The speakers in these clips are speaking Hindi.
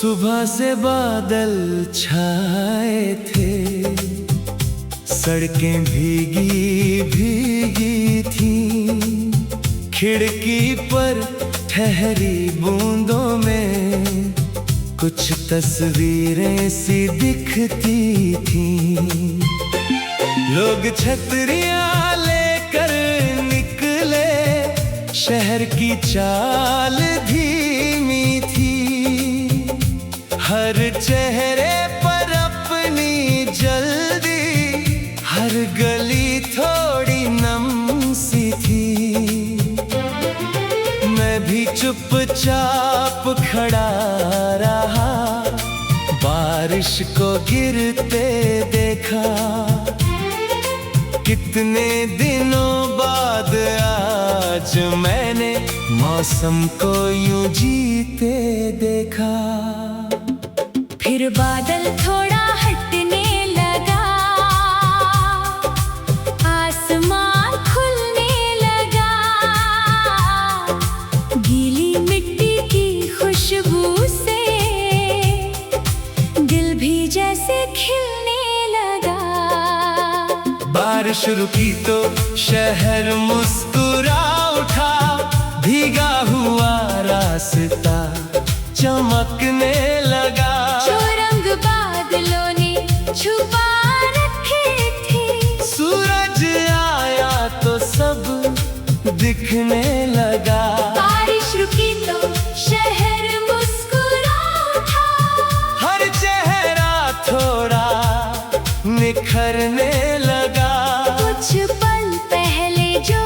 सुबह से बादल छाए थे, सड़कें भीगी भीगी थी। खिड़की पर ठहरी बूंदों में कुछ तस्वीरें सी दिखती थी। लोग छतरियां लेकर निकले, शहर की चाल धीमी थी। हर चेहरे पर अपनी जल्दी, हर गली थोड़ी नम सी थी। मैं भी चुपचाप खड़ा रहा, बारिश को गिरते देखा। कितने दिनों बाद आज मैंने मौसम को यूं जीते देखा। फिर बादल थोड़ा हटने लगा, आसमान खुलने लगा। गीली मिट्टी की खुशबू से दिल भी जैसे खिलने लगा। बारिश रुकी तो शहर मुस्कुरा उठा, भीगा हुआ रास्ता चमकने लगा। जो रंग बादलों ने छुपा रखे थे, सूरज आया तो सब दिखने लगा। बारिश रुकी तो शहर मुस्कुरा उठा, हर चेहरा थोड़ा निखरने लगा। कुछ पल पहले जो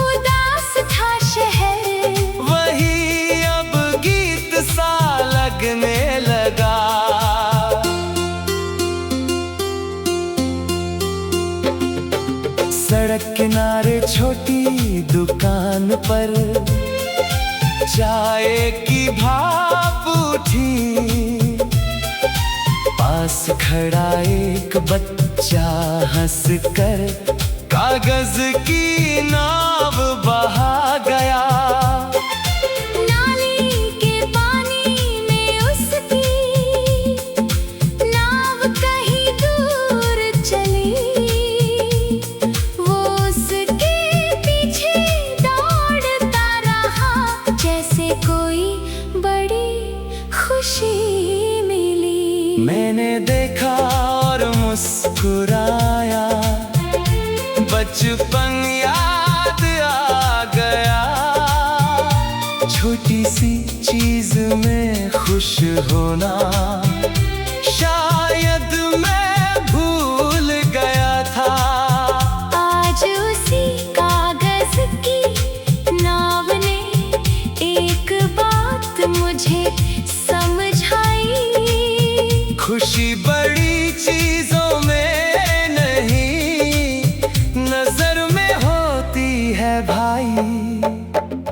उदास था शहर, वही अब गीत सा लगने लगा। सड़क किनारे छोटी दुकान पर चाय की भाप उठी। पास खड़ा एक बच्चा हंसकर कागज की नाव बहा गया। नाली के पानी में उसकी नाव कहीं दूर चली। वो उसके पीछे दौड़ता रहा, जैसे कोई बड़ी खुशी मिली। मैंने देखा और मुस्कुराया, बचपन याद आ गया। छोटी सी चीज में खुश होना शायद मैं भूल गया था। आज उसी कागज की नाव ने एक बात मुझे समझाई। खुशी बड़ी चीजों में नहीं, नजर में होती है भाई।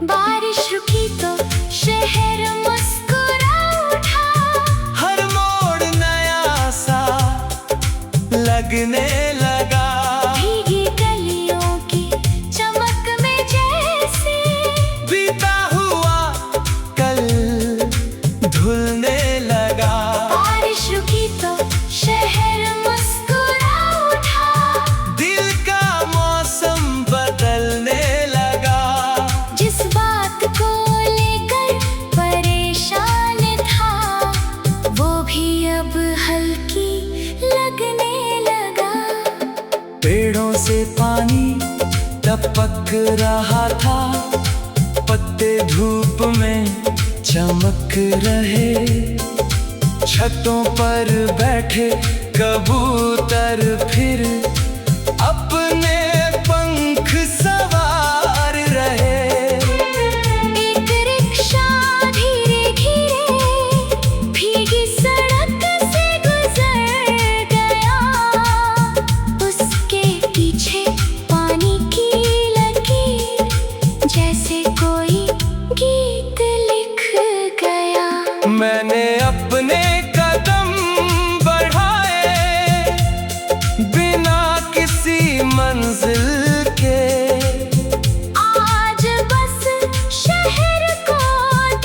बारिश रुकी तो शहर मुस्कुरा उठा, हर मोड़ नया सा लगने लगा। भीगी गलियों की चमक में जैसे बीता हुआ कल धुलने लगा। बारिश रुकी तो शहर मुस्कुरा उठा, दिल का मौसम बदलने लगा। जिस बात को लेकर परेशान था, वो भी अब हल्की लगने लगा। पेड़ों से पानी टपक रहा था, पत्ते धूप में चमक रहे। छतों पर बैठे कबूतर फिर अपने पंख सवार रहे। एक रिक्शा धीरे धीरे भीगी सड़क से गुजर गया। उसके पीछे पानी की लकीर, जैसे कोई गीत लिख गया। मैंने अपने कदम बढ़ाए, बिना किसी मंजिल के। आज बस शहर को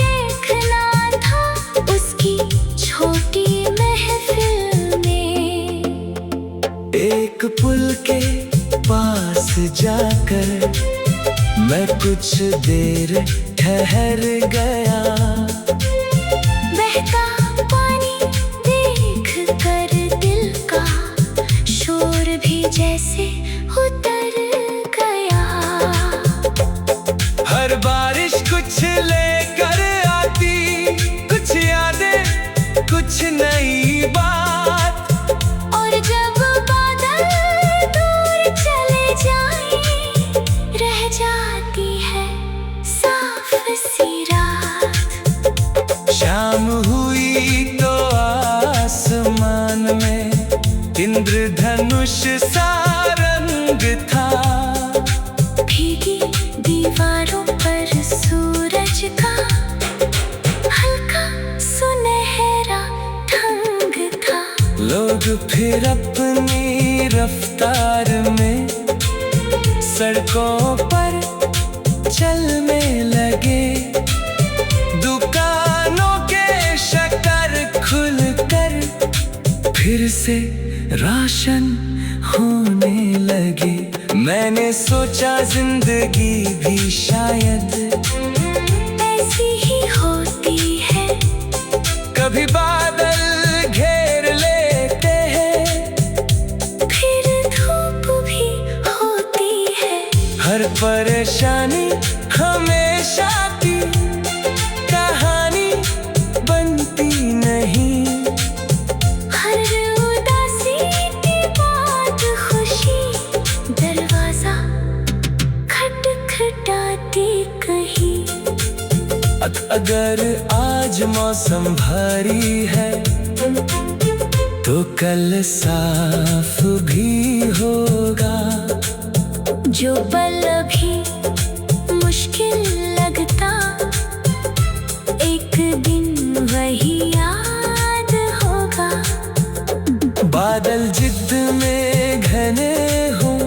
देखना था, उसकी कुछ देर ठहर गया। बहता पानी देख कर दिल का शोर भी जैसे उतर गया। हर बारिश कुछ लेकर आती, कुछ यादें, कुछ नई बात। और जब बादल दूर चले जाएं, रह जाती है साफ सी रात। शाम हुई तो आसमान में इंद्रधनुष सा रंग था। भीगी दीवारों पर सूरज का हल्का सुनहरा ढंग था। लोग फिर अपनी रफ्तार में सड़कों पर चलने लगे। दुकानों के शटर खुलकर फिर से रोशन होने लगे। मैंने सोचा जिंदगी भी शायद ऐसी ही होती है। कभी बादल घेर लेते हैं, फिर धूप भी होती है। हर परेशानी हमेशा की कहानी बनती नहीं। हर उदासी के बाद खुशी दरवाजा खटखटाती कहीं। अगर आज मौसम भारी है तो कल साफ भी होगा। जो पल अभी मुश्किल लगता, एक दिन वही याद होगा। बादल जिद में घने हों,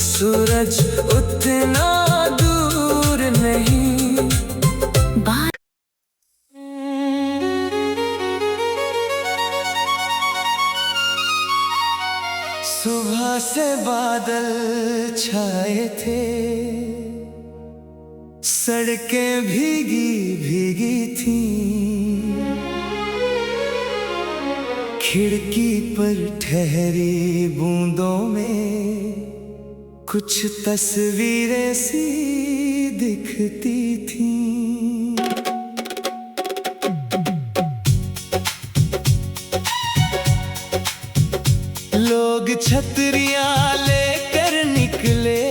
सूरज उतना दूर नहीं। सुबह से बादल छाए थे, सड़कें भीगी भीगी थी। खिड़की पर ठहरी बूंदों में कुछ तस्वीरें सी दिखती थी। लोग छतरियां लेकर निकले,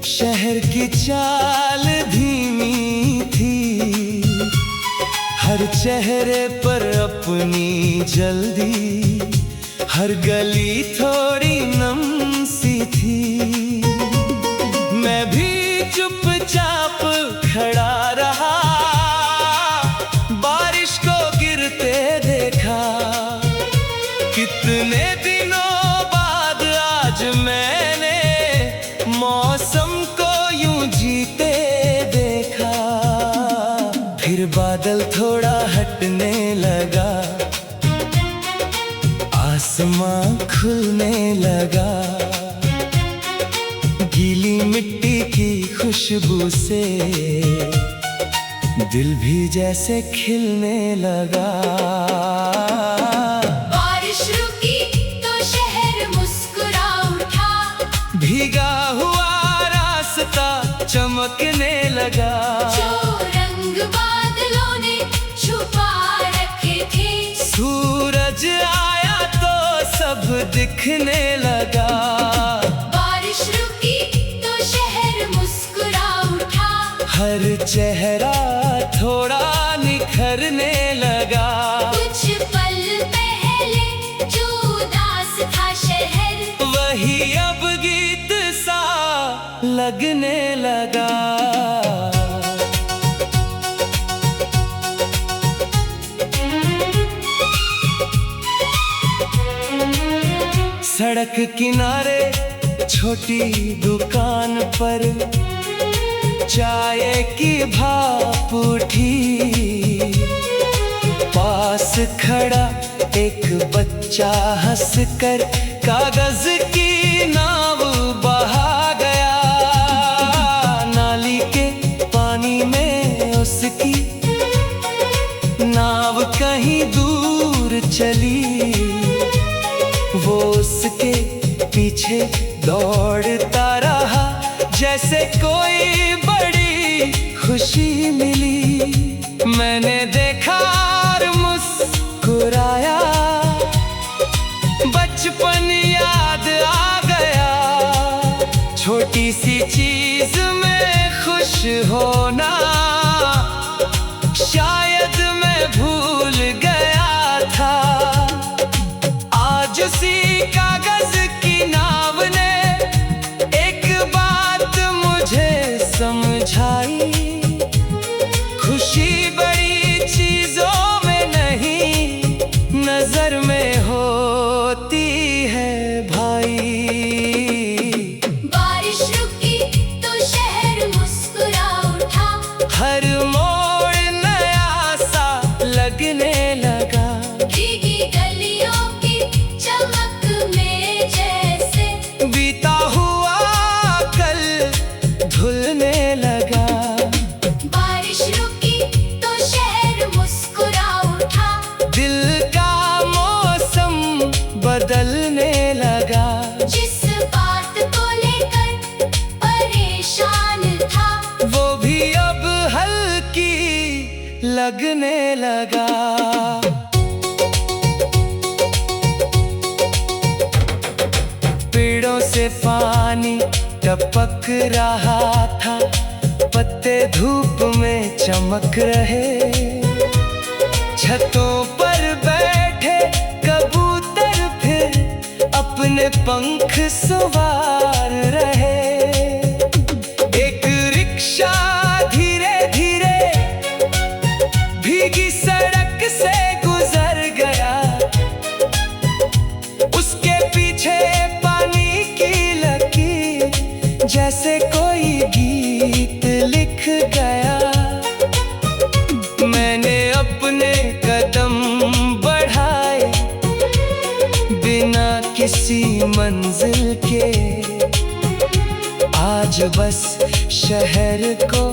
शहर की चाल धीमी थी। हर चेहरे पर अपनी जल्दी, हर गली थोड़ी नम सी थी। मैं भी चुपचाप खड़ा रहा, बारिश को गिरते देखा। कितने दिनों बाद आज मैंने मौसम को यूं जीते देखा। फिर बादल थोड़ा हटने लगा, आसमां खुलने लगा। गीली मिट्टी की खुशबू से दिल भी जैसे खिलने लगा। भीगा हुआ रास्ता चमकने लगा। जो रंग बादलों ने छुपा रखे थे, सूरज आया तो सब दिखने लगा। बारिश रुकी तो शहर मुस्कुरा उठा। हर चेहरा थोड़ा निखरने लगा। कुछ पल पहले जो उदास था शहर, वही अब गीत सा लगने लगा। सड़क किनारे छोटी दुकान पर चाय की भाप उठी। पास खड़ा एक बच्चा हंसकर कागज की नाव बहा गया। चली, वो उसके पीछे दौड़ता रहा जैसे कोई बड़ी खुशी मिली। मैंने देखा और मुस्कुराया, बचपन याद आ गया। छोटी सी चीज में खुश होना शायद मैं भूल गया था। आज उसी कागज की नाव ने एक बात मुझे समझाई, खुशी बड़ी चीजों में नहीं, नजर में होती है भाई। बारिश रुकी तो शहर मुस्कुरा उठा, हर मोड़ नया सा लगने लगा। भीगी गलियों की चमक में जैसे बीता हुआ कल धुलने लगा। बारिश रुकी तो शहर मुस्कुरा उठा, दिल का मौसम बदलने लगा। जिस बात को लेकर परेशान था, वो भी अब हल्की लगने लगा। पेड़ों से पानी टपक रहा था, पत्ते धूप में चमक रहे। छतों पर बैठे कबूतर फिर अपने पंख सवार रहे। एक रिक्शा धीरे धीरे भीगी सड़क से गुजर गया, उसके पीछे पानी की लकीर जैसे कोई गीत लिख गया। मैंने अपने कदम बढ़ाए बिना किसी मंजिल के, आज बस शहर को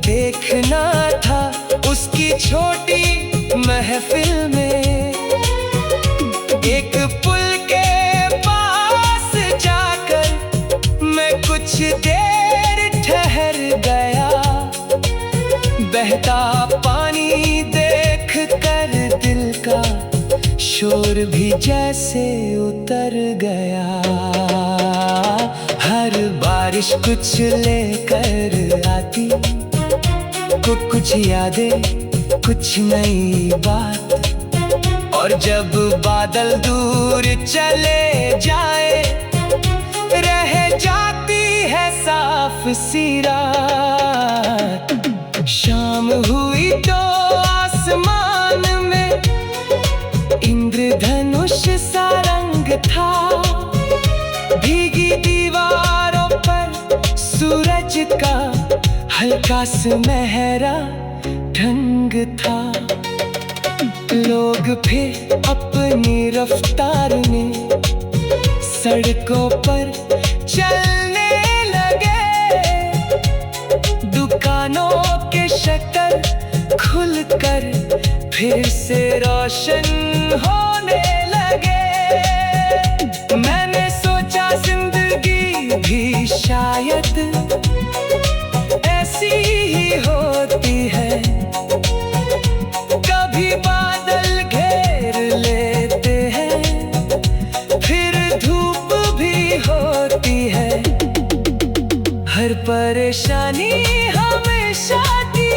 देखना था उसकी छोटी महफिल में। एक पुल के पास जाकर मैं कुछ देर ठहर गया, बहता पानी देख कर दिल का शोर भी जैसे उतर गया। हर बारिश कुछ लेकर आती, कुछ यादें कुछ नई बात, और जब बादल दूर चले जाए रह जाती है साफ सी रात। शाम हुई तो आसमान में इंद्रधनुष सा रंग था, भीगी दीवारों पर सूरज का हल्का सुनहरा ढंग था। लोग फिर अपनी रफ्तार में सड़कों पर चलने लगे, दुकानों के शटर खुलकर फिर से रोशन होने लगे। मैंने सोचा जिंदगी भी शायद ऐसी ही होती है, कभी बादल घेर लेते हैं, फिर धूप भी होती है। हर परेशानी हमेशा की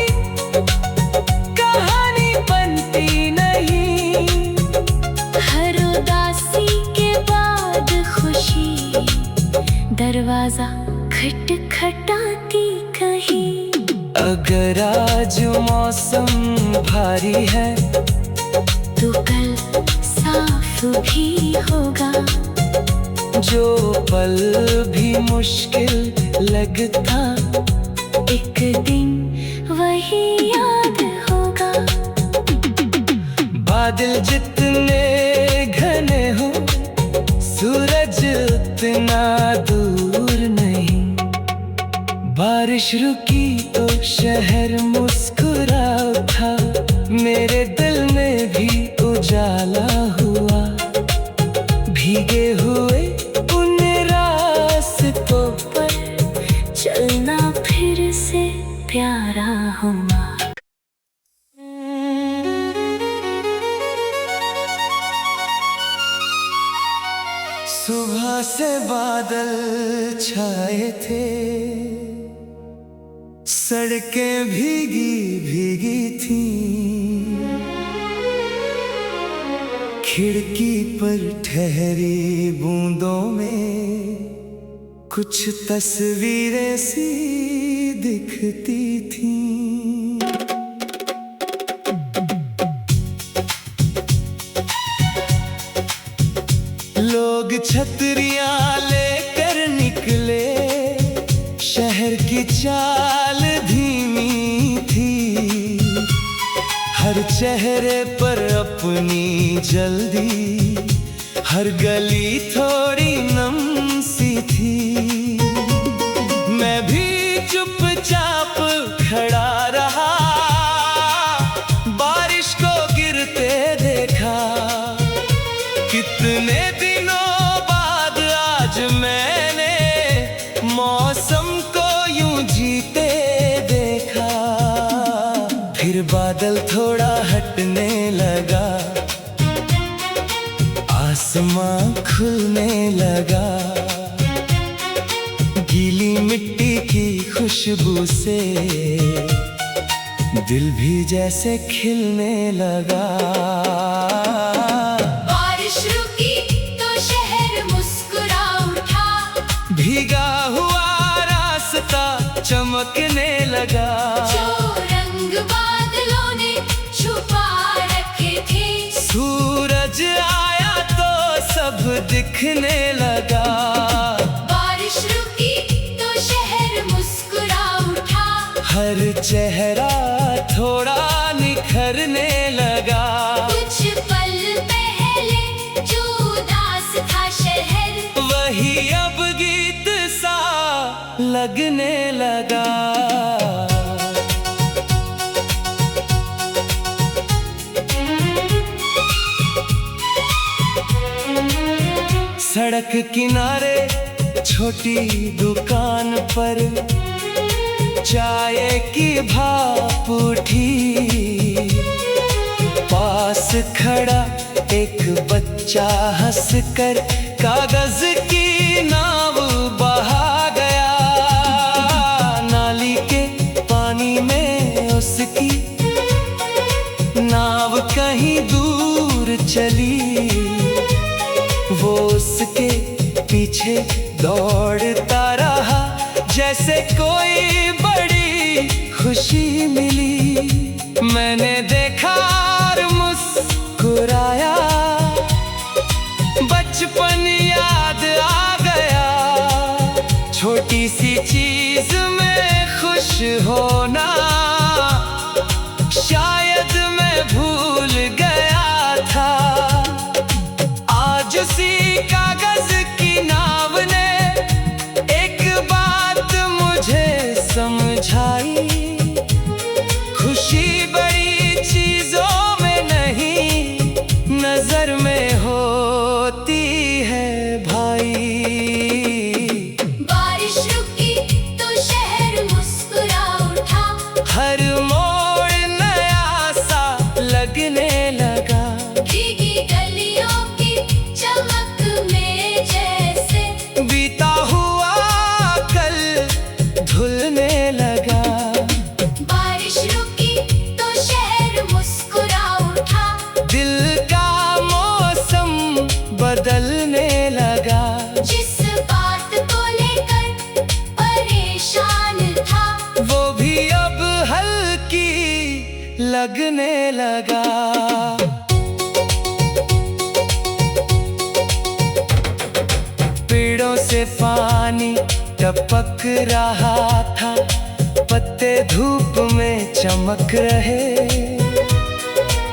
कहानी बनती नहीं, हर उदासी के बाद खुशी दरवाजा खटखटाती कहीं। अगर आज मौसम भारी है तो कल साफ भी होगा, जो पल भी मुश्किल लगता एक दिन वही याद होगा। बादल जितने घने हो सूरज उतना दूर नहीं, बारिश रुकी तो शहर मुस्कुरा उठा, मेरे दिल में भी उजाला हुआ। सुबह से बादल छाए थे, सड़कें भीगी भीगी थी। खिड़की पर ठहरी बूंदों में कुछ तस्वीरें सी दिखती थी। लोग छतरियां लेकर निकले, शहर की चाल धीमी थी। हर चेहरे पर अपनी जल्दी, हर गली थोड़ी नम सी थी। मैं भी चुपचाप खड़ा रहा, बारिश को गिरते देखा। कितने दिनों बाद आज मैंने मौसम को यूं जीते देखा। फिर बादल थोड़ा हटने लगा, आसमां खुलने लगा। गीली मिट्टी की खुशबू से दिल भी जैसे खिलने लगा। भीगा हुआ रास्ता चमकने लगा। जो रंग बादलों ने छुपा रखे थे, सूरज आया तो सब दिखने लगा। बारिश रुकी तो शहर मुस्कुरा उठा, हर चेहरा थोड़ा निखरने लगा। कुछ पल पहले जो उदास था शहर, वही अब गीत सा लगने लगा। सड़क किनारे छोटी दुकान पर चाय की भाप उठी। पास खड़ा एक बच्चा हंसकर कागज की नाव बहा गया। नाली के पानी में उसकी नाव कहीं दूर चली। वो उसके पीछे दौड़ता रहा, जैसे कोई बड़ी खुशी मिली। मैंने देखा और मुस्कुराया, बचपन याद आ गया। छोटी सी चीज में खुश होना शायद मैं भूल गया था। आज उसी कागज की नाव ने एक बात मुझे समझाई। खुशी बड़ी चीजों में नहीं, नजर में होती है भाई। बारिश रुकी तो शहर मुस्कुरा उठा, हर मोड़ नया सा लगने लगा। भीगी गलियों की चमक में जैसे बीता हुआ कल धुलने लगा। बारिश रुकी तो शहर मुस्कुरा उठा, दिल का मौसम बदलने लगा। जिस बात को लेकर परेशान था, वो भी अब हल्की लगने लगा। पेड़ों से पानी टपक रहा था, पत्ते धूप में चमक रहे।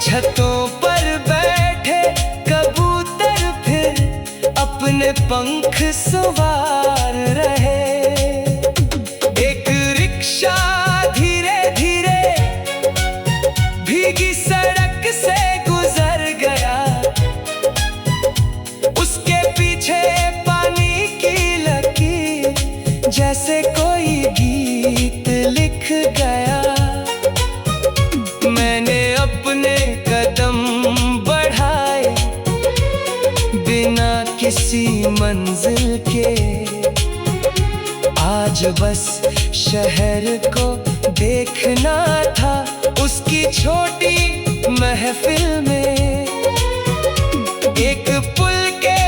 छतों पर बैठे कबूतर फिर अपने पंख सवार रहे। एक रिक्शा धीरे धीरे भीगी सड़क से गुजर गया। उसके पीछे पानी की लकीर जैसे कोई गीत लिख गया। मैंने अपने कदम बढ़ाए बिना किसी मन बस शहर को देखना था उसकी छोटी महफिल में। एक पुल के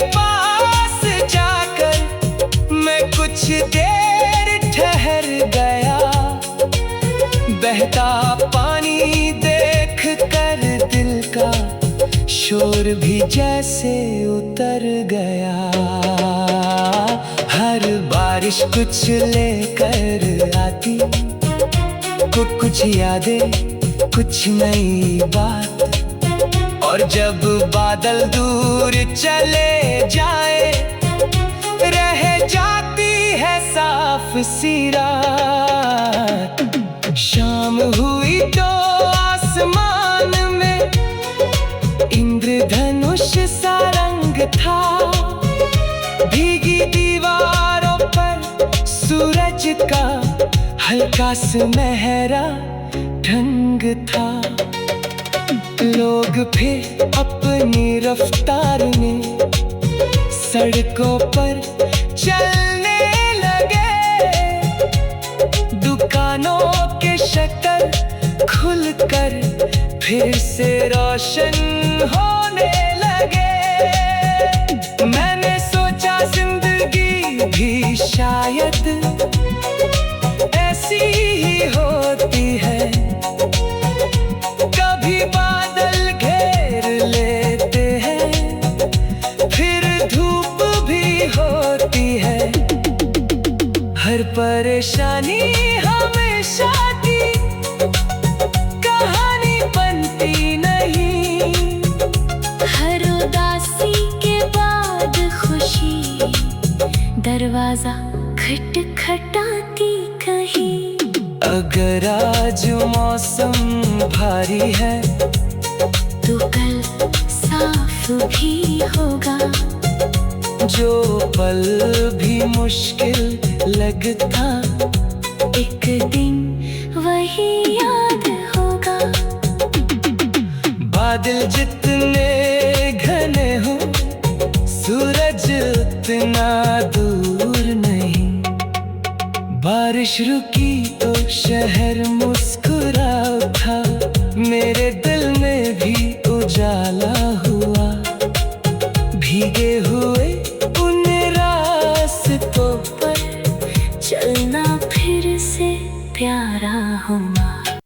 पास जाकर मैं कुछ देर ठहर गया। बहता पानी देख कर दिल का शोर भी जैसे उतर गया। हर बारिश कुछ लेकर आती, कुछ यादें, कुछ नई बात। और जब बादल दूर चले जाए, रह जाती है साफ सी रात। शाम हुई तो आसमान में इंद्रधनुष सा रंग था। भीगी दीवारों पर सूरज का हल्का सुनहरा ढंग था। लोग फिर अपनी रफ्तार में सड़कों पर चलने लगे। दुकानों के शटर खुलकर फिर से रोशन होने लगे। मैंने सोचा जिंदगी भी शायद ऐसी ही होती है। कभी बादल घेर लेते हैं, फिर धूप भी होती है। हर परेशानी हमेशा की कहानी बनती नहीं। हर उदासी के बाद खुशी दरवाजा खटखटाती कहीं। अगर आज मौसम भारी है तो कल साफ भी होगा। जो पल भी मुश्किल लगता, एक दिन वही याद होगा। बादल जितने घने हो, सूरज उतना दूर नहीं। बारिश रुकी तो शहर मुस्कुराता।